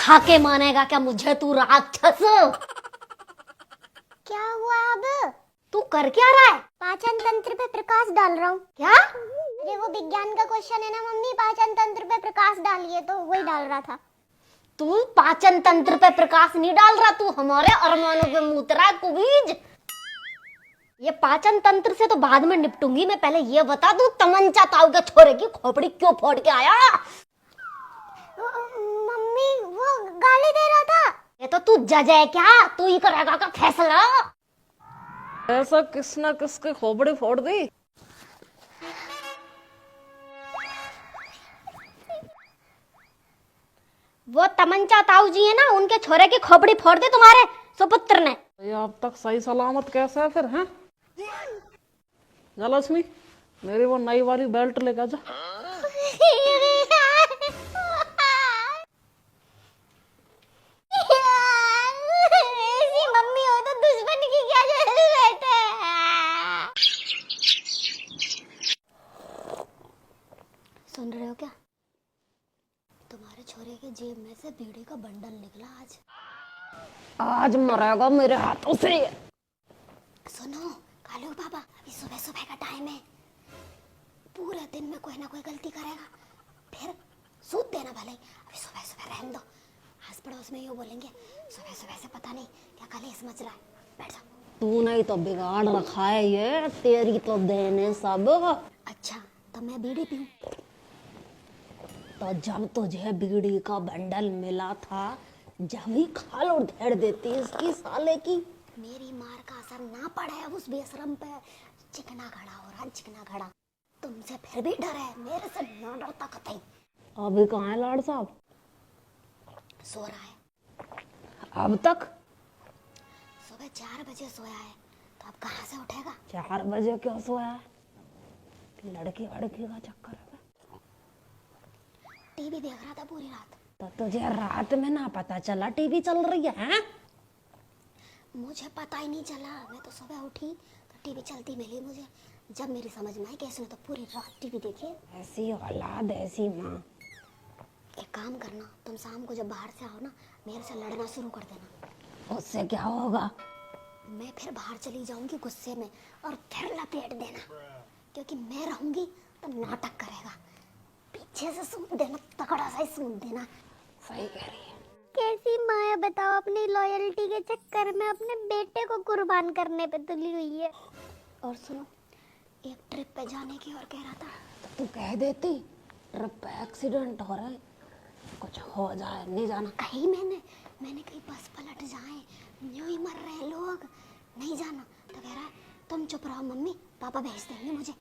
खा के मानेगा क्या मुझे तू राक्षस? क्या हुआ अब? तू कर क्या रहा है? पाचन तंत्र पे प्रकाश डाल रहा हूँ। क्या? अरे वो विज्ञान का क्वेश्चन है ना मम्मी, पाचन तंत्र पे प्रकाश डालिए, तो वही डाल रहा था। तू पाचन तंत्र पे प्रकाश नहीं डाल रहा, तू हमारे अरमानों पे मूत रहा है कुबीज। ये पाचन तंत्र से तो बाद में निपटूंगी मैं, पहले ये बता तू तमंचा ताऊ के छोरे की खोपड़ी क्यों फोड़ के आया? मम्मी वो गाली दे रहा था। ये तो तू जज है क्या? तू ही करेगा का फैसला? ऐसा किसने किसके खोपड़ी फोड़ दी? वो तमंचा ताऊ जी है ना, उनके छोरे की खोपड़ी फोड़ दी तुम्हारे सुपुत्र ने। ये अब तक सही सलामत कैसे है फिर? हैं लक्ष्मी, मेरी वो नई वाली बेल्ट लेकर जा। ऐसी मम्मी हो तो दुश्मन की क्या जरूरत है? सुन रहे हो क्या? तुम्हारे छोरे के जेब में से बीड़ी का बंडल निकला आज मरेगा मेरे हाथों से। सुनो कालू बाबा, अभी सुबह सुबह का टाइम है, पूरे दिन में कोई ना कोई गलती करेगा, फिर सूद देना भले, अभी सुबह सुबह रहने दो। आस पड़ोस में यूँ बोलेंगे सुबह सुबह से पता नहीं क्या कलेश मच रहा है, बैठ जाओ। तूने ही तो बिगाड़ रखा है ये, तेरी तो देने सब। अच्छा तो मैं बीड़ी पीऊं? तो जब तुझे बीड़ी का बंडल मिला था, जब ही खाल उधेड़ देती इसकी साले की। मेरी मार का असर ना पड़ा है उस बेशरम पे, चिकना घड़ा हो रहा, चिकना घड़ा। तुमसे फिर भी डर है, मेरे से ना डरता कतई। अभी कहाँ है लाड साहब? सो रहा है। अब तक? सुबह 4 बजे सोया है, तो अब कहाँ से उठेगा? 4 बजे क्यों सोया है? लड़की वड़की का चक्कर है? टीवी देख रहा था पूरी रात। तो तुझे रात में ना पता चला टीवी चल रही है? मुझे पता ही नहीं चला, मैं तो सुबह उठी तो टीवी चलती मिली मुझे। जब मेरी समझ में आई कि इसने तो पूरी रात टीवी देखी। ऐसी औलाद ऐसी माँ। एक काम करना, तुम शाम को जब बाहर से आओ ना, मेरे से लड़ना शुरू कर देना। उससे क्या होगा? मैं फिर बाहर चली जाऊंगी गुस्से में, और फिर लपेट देना, क्योंकि मैं रहूंगी तो नाटक करेगा। पीछे से सूंघ देना, तगड़ा सा ही सूंघ देना। सही कह रही है। कैसी माँ है बताओ, अपनी लॉयल्टी के चक्कर में अपने बेटे को कुर्बान करने पे तुली हुई है। और सुनो, एक ट्रिप पे जाने की और कह रहा था, तो तू कह देती ट्रिप पे एक्सीडेंट हो रहा है, कुछ हो जाए, नहीं जाना। कहीं मैंने कहीं बस पलट जाए, यूं ही मर रहे लोग, नहीं जाना। तो कह रहा है तुम चुप रहो मम्मी, पापा भेज देंगे मुझे।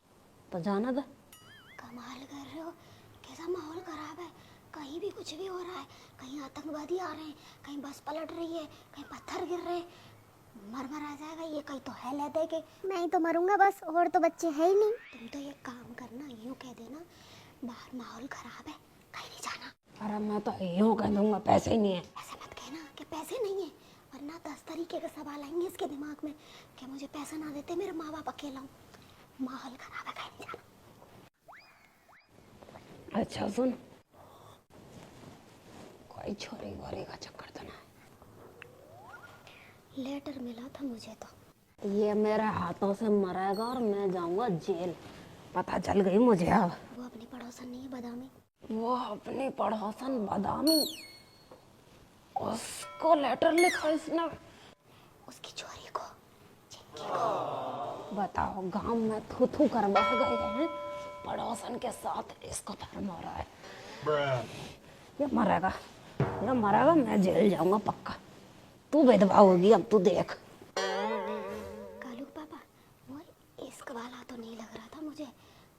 तो जाना था। कमाल कर रहे हो, कैसा माहौल खराब है, कहीं भी कुछ भी हो रहा है, कहीं आतंकवादी आ रहे हैं, कहीं बस पलट रही है, कहीं पत्थर गिर रहे हैं, मर आ जाएगा ये, कहीं तो है लेते के। मैं ही तो मरूंगा बस, और तो बच्चे है ही नहीं। तुम तो ये काम करना, यूं कह देना बाहर माहौल खराब है, कहीं नहीं जाना। अरे मैं तो यूं कह दूंगा पैसे ही नहीं है। ऐसे मत कहना कि पैसे नहीं है, वरना 10 तरीके के सवाल आएंगे इसके दिमाग में कि मुझे पैसा ना देते मेरे माँ बाप अकेला हूँ, माहौल खराब है, कहीं नहीं जाना। अच्छा सुन, कोई छोरी वोरी का चक्कर तो ना? लेटर मिला था मुझे तो, ये मेरे हाथों से मरेगा और मैं जाऊंगा जेल, पता चल गई मुझे अब। वो अपनी पड़ोसन नहीं है बदामी, वो अपनी पड़ोसन बदामी, उसको लेटर लिखा इसने, उसकी छोरी को, चिंकी को। बताओ, गांव में थू थू करवा गए हैं, पड़ोसन के साथ इसको धर्म हो रहा है। ये मरेगा, ये मरेगा, मैं जेल जाऊंगा पक्का। तू विधवा होगी अब, तू देख। कालू पापा, वो इश्क वाला तो नहीं लग रहा था मुझे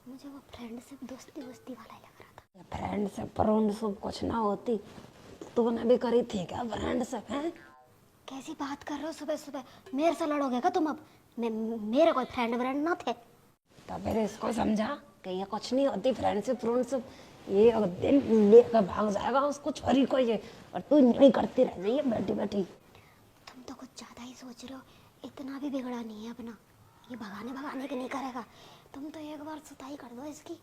वो फ्रेंडशिप दोस्ती वोस्ती वाला ही लग रहा था। फ्रेंडशिप फ्रेंडशिप कुछ ना होती, तूने भी करी थी क्या फ्रेंडशिप? है कैसी बात कर रहे हो सुबह सुबह, मेरे से लड़ोगे क्या तुम अब? मेरे कोई फ्रेंड व्रेंड ना थे। तो फिर इसको समझा कि ये कुछ नहीं होती फ्रेंडशिप फ्रेंडशिप, ये अगर दिन लेकर भाग जाएगा उसको छोरी को ये, और तू नहीं करती रह जाइए बैठी बैठी। तुम तो कुछ ज्यादा ही सोच रहे हो, इतना भी बिगड़ा नहीं है अपना, ये भगाने के नहीं करेगा। तुम तो एक बार सुताई कर दो इसकी,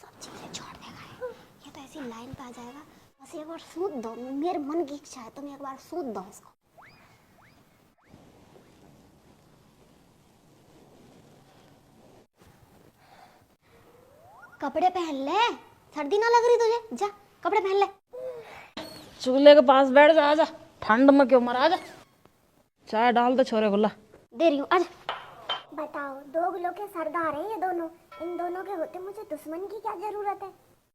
सब चीजें छोड़ देगा ये तो ऐसी लाइन पे आ जाएगा, बस इसे एक बार सूद दो, मेरे मन की इच्छा है, तुम एक बार सूद दो इसको। कपड़े पहन ले, सर्दी ना लग रही तुझे? जा कपड़े पहन ले। चूल्हे के पास बैठ जा, आजा, ठंड में क्यों मरा जा। चाय डाल दे छोरे गुल्ला। दे रही हूँ, आजा। बताओ, 2 किलो के सरदार हैं ये दोनों, इन दोनों के होते मुझे दुश्मन की क्या जरूरत है?